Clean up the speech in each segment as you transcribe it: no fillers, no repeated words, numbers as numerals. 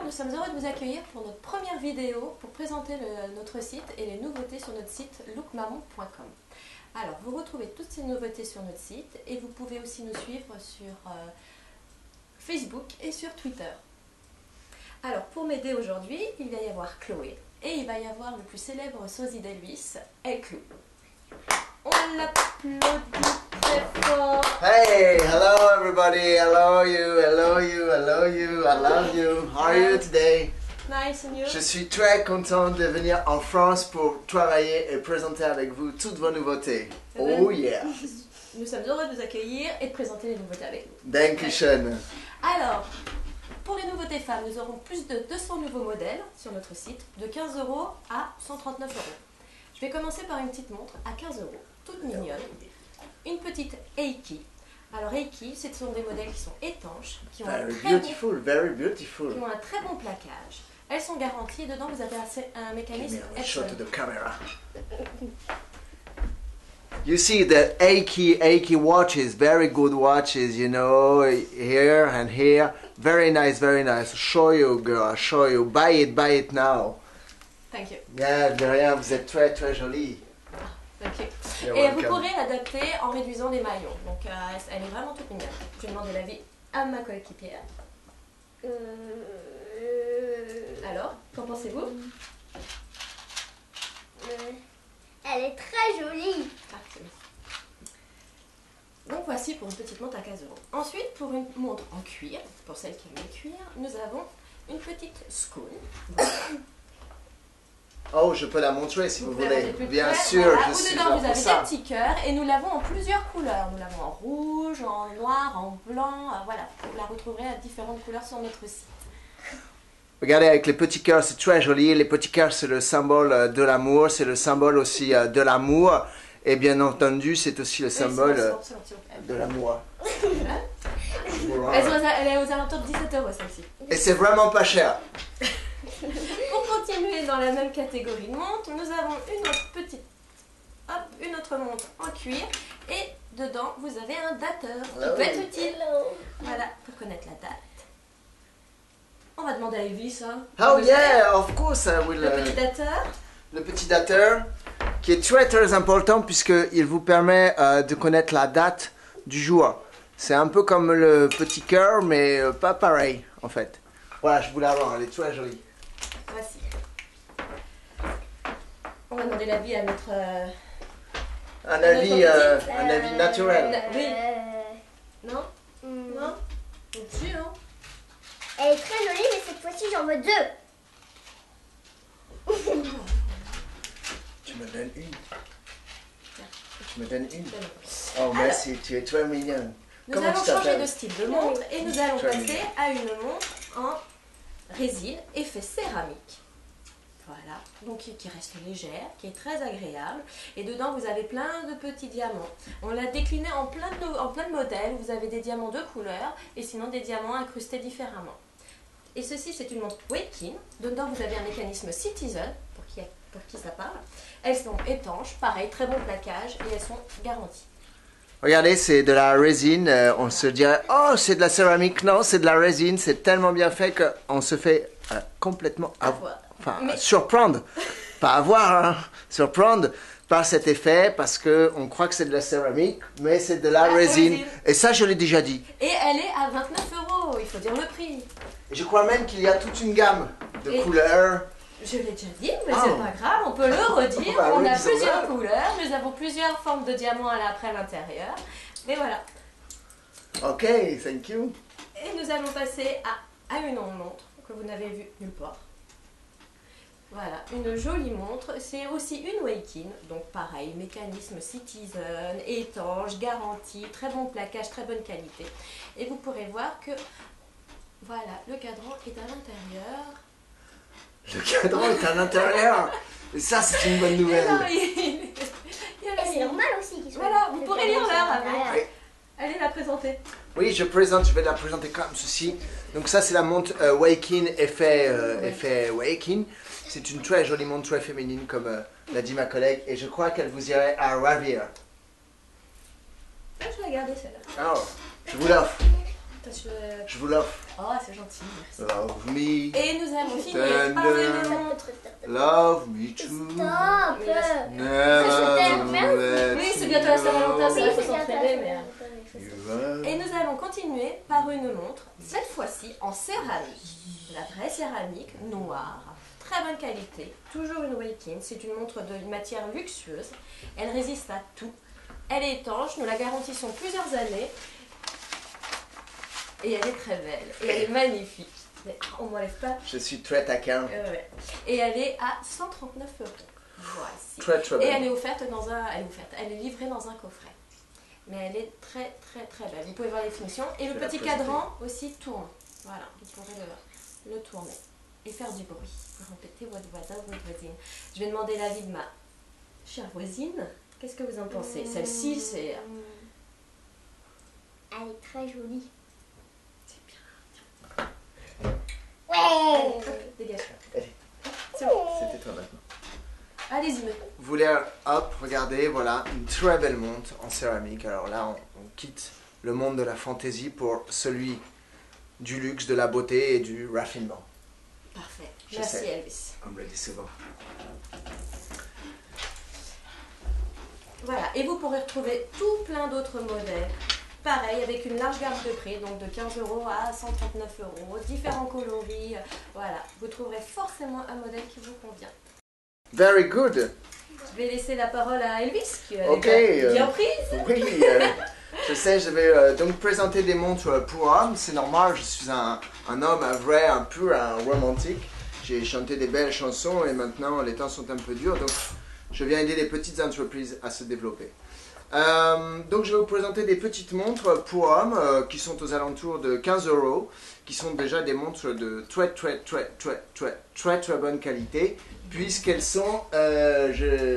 nous sommes heureux de vous accueillir pour notre première vidéo pour présenter notre site et les nouveautés sur notre site lookmaman.com. Alors, vous retrouvez toutes ces nouveautés sur notre site et vous pouvez aussi nous suivre sur Facebook et sur Twitter. Alors, pour m'aider aujourd'hui, il va y avoir Chloé et il va y avoir le plus célèbre sosie d'Elvis, El Clou. On l'applaudit très fort. Hey, hello everybody, hello you, hello you, hello you, I love you. How are you today? Nice and you? Je suis très content de venir en France pour travailler et présenter avec vous toutes vos nouveautés. Oh yeah! Nous sommes heureux de vous accueillir et de présenter les nouveautés avec vous. Dankeschön. Alors, pour les nouveautés femmes, nous aurons plus de 200 nouveaux modèles sur notre site, de 15 € à 139 €. Je vais commencer par une petite montre à 15 €, toute mignonne. Une petite Eiki. Alors Eiki, ce sont des modèles qui sont étanches, qui ont, Very beautiful, very beautiful. qui ont un très bon plaquage. Elles sont garanties et dedans vous avez un mécanisme Show to Epson. the camera. You see the Eiki watches, very good watches, you know, here and here. Very nice, very nice. Show you, girl, show you. Buy it now. Thank you. Yeah, de rien, vous êtes très très jolie. Thank you. You're Et vous welcome. pourrez l'adapter en réduisant les maillons. Donc elle est vraiment toute mignonne. Je vais demander l'avis à ma coéquipière. Alors, qu'en pensez-vous? Elle est très jolie. Ah, c'est bien. Donc voici pour une petite montre à 15 €. Ensuite, pour une montre en cuir, pour celles qui aiment le cuir, nous avons une petite Skoon. Oh, je peux la montrer si vous pouvez voulez. regarder plus Bien près. sûr, Voilà, je où suis dedans là vous pour avez ça. des petits cœurs et nous l'avons en plusieurs couleurs. Nous l'avons en rouge, en noir, en blanc. Voilà, vous la retrouverez à différentes couleurs sur notre site. Regardez, avec les petits cœurs, c'est très joli. Les petits cœurs, c'est le symbole de l'amour. C'est le symbole aussi de l'amour. Et bien entendu, c'est aussi le symbole c'est bon. de l'amour. Elle est aux alentours de 17 € celle-ci. Et c'est vraiment pas cher. Pour continuer dans la même catégorie de montres, nous avons une autre petite, une autre montre en cuir et dedans vous avez un dateur qui peut être utile. Voilà, pour connaître la date. On va demander à Elvis, hein. Oh yeah, of course I will. Le petit dateur. Le petit dateur qui est très très important puisqu'il vous permet de connaître la date du jour. C'est un peu comme le petit cœur mais pas pareil en fait. Voilà, je voulais avoir, elle est très jolie. Voici. On va demander l'avis à notre... Un avis naturel. Oui. Non? Non? Au-dessus, hein? Elle est très jolie, mais cette fois-ci j'en veux 2. Tu me donnes une. Tu me donnes une. Oh merci, tu es très mignonne. Nous Comment allons tu changer t'appelles? de style de montre et nous allons Très passer mignon. à une montre en résine effet céramique. Voilà, donc qui reste légère, qui est très agréable. Et dedans, vous avez plein de petits diamants. On l'a décliné en plein de modèles. Vous avez des diamants de couleur et sinon des diamants incrustés différemment. Et ceci, c'est une montre Wakin. Dedans, vous avez un mécanisme Citizen, pour qui ça parle. Elles sont étanches, pareil, très bon plaquage et elles sont garanties. Regardez, c'est de la résine. On se dirait, oh, c'est de la céramique. Non, c'est de la résine. C'est tellement bien fait qu'on se fait complètement surprendre. Pas avoir, hein, surprendre par cet effet parce qu'on croit que c'est de la céramique, mais c'est de la résine. Et ça, je l'ai déjà dit. Et elle est à 29 €, il faut dire le prix. Et je crois même qu'il y a toute une gamme de couleurs. Je l'ai déjà dit, mais c'est pas grave, on peut le redire. Bah On oui, a c'est plusieurs vrai. couleurs, nous avons plusieurs formes de diamants après à l'intérieur. Mais voilà. Ok, thank you. Et nous allons passer à une montre que vous n'avez vue nulle part. Voilà, une jolie montre. C'est aussi une Wakin, donc pareil, mécanisme Citizen, étanche, garantie, très bon plaquage, très bonne qualité. Et vous pourrez voir que, voilà, le cadran est à l'intérieur. Le cadran est à l'intérieur. Et ça, c'est une bonne nouvelle. Non, Et c'est normal aussi qu'ils soient. Voilà, vous pourrez lire l'heure avant. Oui. Allez la présenter. Oui, je vais la présenter comme ceci. Donc ça, c'est la montre Wakin effet Wakin. C'est une très jolie montre, très féminine, comme l'a dit ma collègue. Et je crois qu'elle vous irait à ravir. Je vais la garder celle-là. Oh, je vous l'offre. Je vous l'offre. Oh, c'est gentil, merci. Love me. Et nous allons finir par une montre. Love me too. Stop. Never Oui, c'est bientôt la Saint-Valentin, Oui, il faut c'est bientôt s'entraîner, la mais... Saint-Valentin. Et nous allons continuer par une montre, cette fois-ci en céramique. La vraie céramique, noire, très bonne qualité, toujours une Weikin. C'est une montre d'une matière luxueuse. Elle résiste à tout. Elle est étanche, nous la garantissons plusieurs années. Et elle est très belle. Et elle est magnifique. Mais on ne m'enlève pas. Je suis très taquin. Ouais. Et elle est à 139 €. Voici. Très très Et belle. elle est offerte dans un. Elle est livrée dans un coffret. Mais elle est très très très belle. Vous pouvez voir les finitions. Et le Je vais la petit présenter. cadran aussi tourne. Voilà, vous pourrez le tourner. Et faire du bruit. Pour répéter votre voisin ou votre voisine. Je vais demander l'avis de ma chère voisine. Qu'est-ce que vous en pensez? Celle-ci, c'est... Elle est très jolie. C'est bien. Ouais. Dégage. Allez. C'est bon. C'était toi maintenant. Allez-y. Vous voulez, hop, regardez, voilà, une très belle montre en céramique. Alors là, on quitte le monde de la fantaisie pour celui du luxe, de la beauté et du raffinement. Parfait. Je Merci sais. Elvis. Comme le dit souvent. Voilà, et vous pourrez retrouver tout plein d'autres modèles, pareil, avec une large gamme de prix, donc de 15 € à 139 €, différents coloris, voilà, vous trouverez forcément un modèle qui vous convient. Very good. Je vais laisser la parole à Elvis, qui a Ok, bien prise. Oui, je sais, je vais donc présenter des montres pour hommes. C'est normal, je suis un homme, un vrai, un pur, un romantique. J'ai chanté des belles chansons et maintenant les temps sont un peu durs, donc je viens aider les petites entreprises à se développer. Donc je vais vous présenter des petites montres pour hommes qui sont aux alentours de 15 €, qui sont déjà des montres de très bonne qualité, puisqu'elles sont,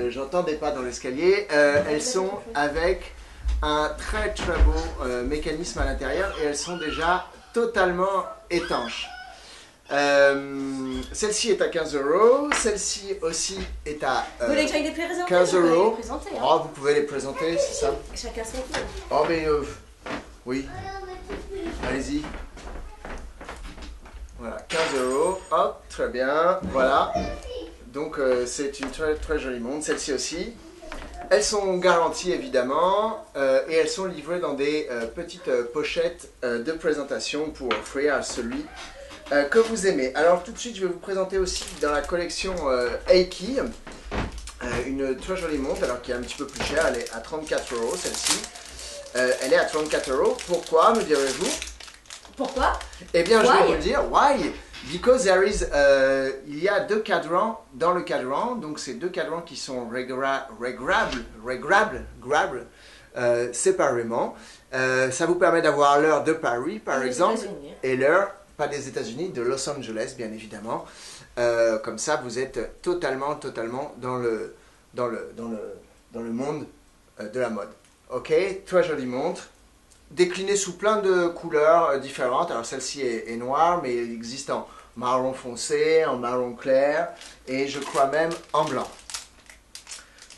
j'entendais pas dans l'escalier, elles sont avec un très beau mécanisme à l'intérieur et elles sont déjà totalement étanches. Celle-ci est à 15 €, celle-ci aussi est à Vous voulez que j'aille les présenter? 15 Je peux les €. présenter, hein. Oh, vous pouvez les présenter, c'est ça? Chacun son tour. Oh, mais oui, allez-y. Voilà, 15 €, hop, très bien, voilà. Donc, c'est une très jolie montre, celle-ci aussi. Elles sont garanties évidemment et elles sont livrées dans des petites pochettes de présentation pour offrir à celui que vous aimez. Alors tout de suite je vais vous présenter aussi dans la collection Eiki une très jolie montre, alors qui est un petit peu plus chère, elle est à 34 € celle-ci. Elle est à 34 €, pourquoi me direz-vous? Pourquoi? Eh bien je vais Why? vous le dire, why? Because there is, il y a deux cadrans dans le cadran, donc c'est deux cadrans qui sont regrables séparément. Ça vous permet d'avoir l'heure de Paris par exemple, et l'heure, pas des États-Unis, de Los Angeles bien évidemment. Comme ça vous êtes totalement dans le monde de la mode. Ok, très jolie montre. Déclinée sous plein de couleurs différentes. Alors celle-ci est noire, mais il existe en marron foncé, en marron clair, et je crois même en blanc.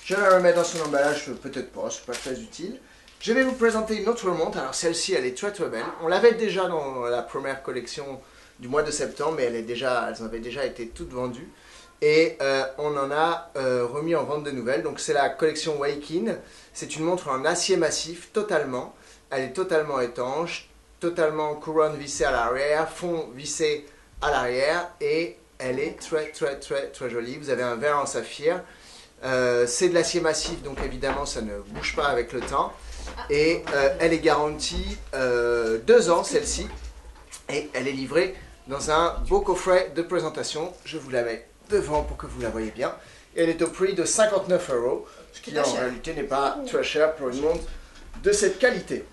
Je la remets dans son emballage, peut-être pas, c'est pas très utile. Je vais vous présenter une autre montre. Alors celle-ci, elle est très belle. On l'avait déjà dans la première collection du mois de septembre, mais elles avaient déjà été toutes vendues. Et on en a remis en vente de nouvelles. Donc c'est la collection Weikin. C'est une montre en acier massif, totalement. Elle est totalement étanche, totalement couronne vissée à l'arrière, fond vissé à l'arrière, et elle est très jolie. Vous avez un verre en saphir. C'est de l'acier massif, donc évidemment ça ne bouge pas avec le temps. Et elle est garantie 2 ans celle-ci. Et elle est livrée dans un beau coffret de présentation. Je vous la mets devant pour que vous la voyez bien. Et elle est au prix de 59 €, ce qui en réalité n'est pas très cher pour une montre de cette qualité.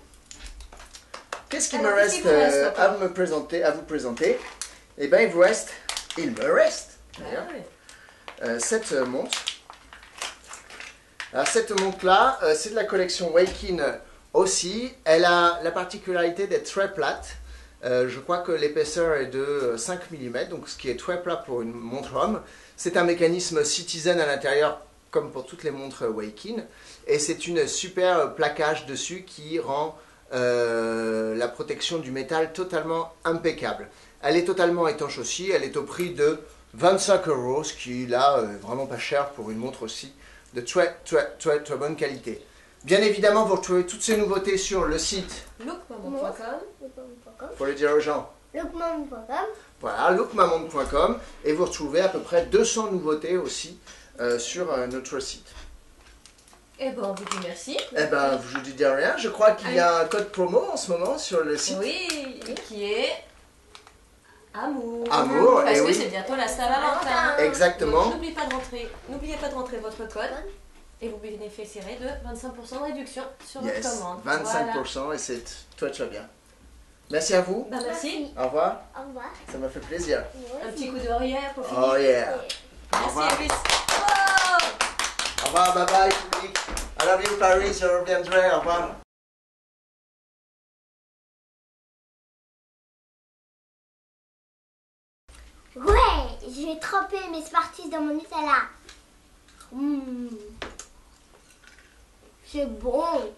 Qu'est-ce qu'il me reste à vous présenter? Eh bien, il me reste cette montre. Alors, cette montre-là, c'est de la collection Weikin aussi. Elle a la particularité d'être très plate. Je crois que l'épaisseur est de 5 mm, donc ce qui est très plat pour une montre homme. C'est un mécanisme Citizen à l'intérieur, comme pour toutes les montres Weikin. Et c'est une super plaquage dessus qui rend la protection du métal totalement impeccable. Elle est totalement étanche aussi, elle est au prix de 25 €, ce qui là est vraiment pas cher pour une montre aussi de très bonne qualité. Bien évidemment, vous retrouvez toutes ces nouveautés sur le site lookmamonde.com. Faut le dire aux gens. Lookmamonde.com. Voilà, lookmamonde.com, et vous retrouvez à peu près 200 nouveautés aussi sur notre site. Eh ben, on vous dit merci. Eh ben, je vous dis rien, je crois qu'il y a un code promo en ce moment sur le site. Oui, qui est Amour. Amour, Parce et que oui. c'est bientôt la Saint-Valentin. Exactement. Donc, n'oubliez pas de rentrer votre code et vous bénéficierez de 25% de réduction sur votre commande. 25%, voilà. Et c'est toi, tu vas bien. Merci à vous. Ben, merci. Au revoir. Au revoir. Ça m'a fait plaisir. Un petit coup de derrière pour finir. Oh yeah. Au Merci revoir. Elvis. Oh. Au revoir, bye bye public. I love you Paris, je reviendrai. Au revoir. Ouais, je vais tremper mes Smarties dans mon Nutella. C'est bon.